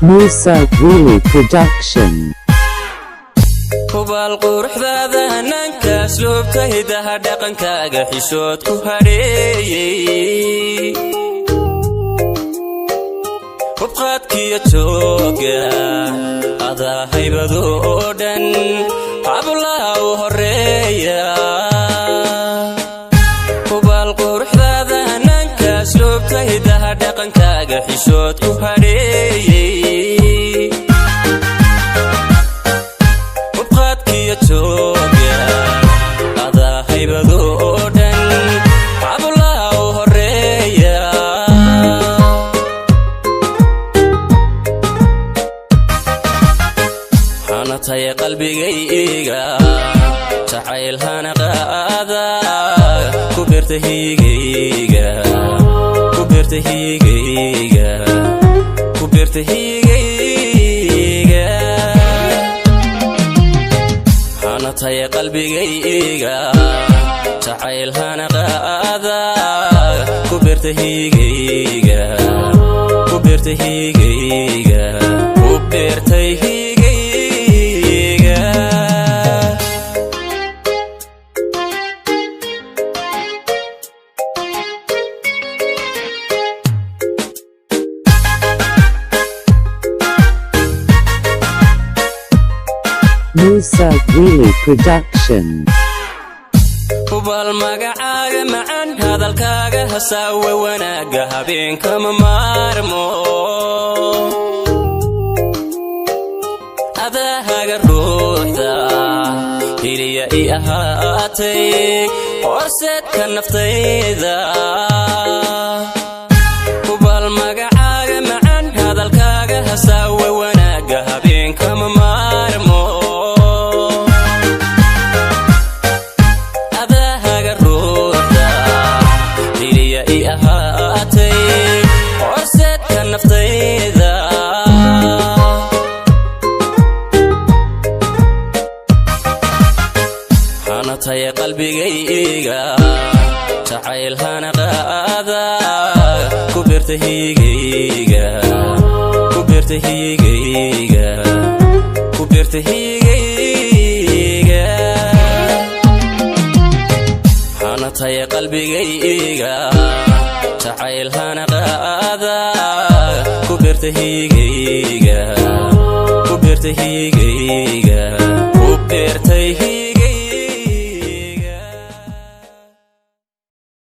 Musa Really Production. Hubal quruxdaada hananka asluubta hidaha dhaqankaaga xishood ku hareeyay hubqaadkiyo jooga adaa haybado oo dhan hablaha u horeeya hubal quruxdaada hananka asluubta hidaha dhaqankaaga xishood ku hareeyay hanatay qalbigayga jacayl hana qaada ku beerta higayga ku beerta higayga ku beerta higayga hanatay qalbigayga jacayl hana qaada ku beerta higayga ku beerta higayga ku beerta Musa Really Production. hubal magacaaga macaan hadalkaaga hasaawe wanaaga habeenka ma maarmo adaahaga ruuxda hiliya ii ahaatay horseedka naftayda hubal magacaaga macaan hadalkaaga hasaawe wanaaga habeenka ma maarmo hanatay qalbigayga jacayl hana qaada ku beerta higayga ku beerta higayga ku beerta higayga hanatay qalbigayga jacayl hana qaada ku beerta higayga ku beerta higayga ku beerta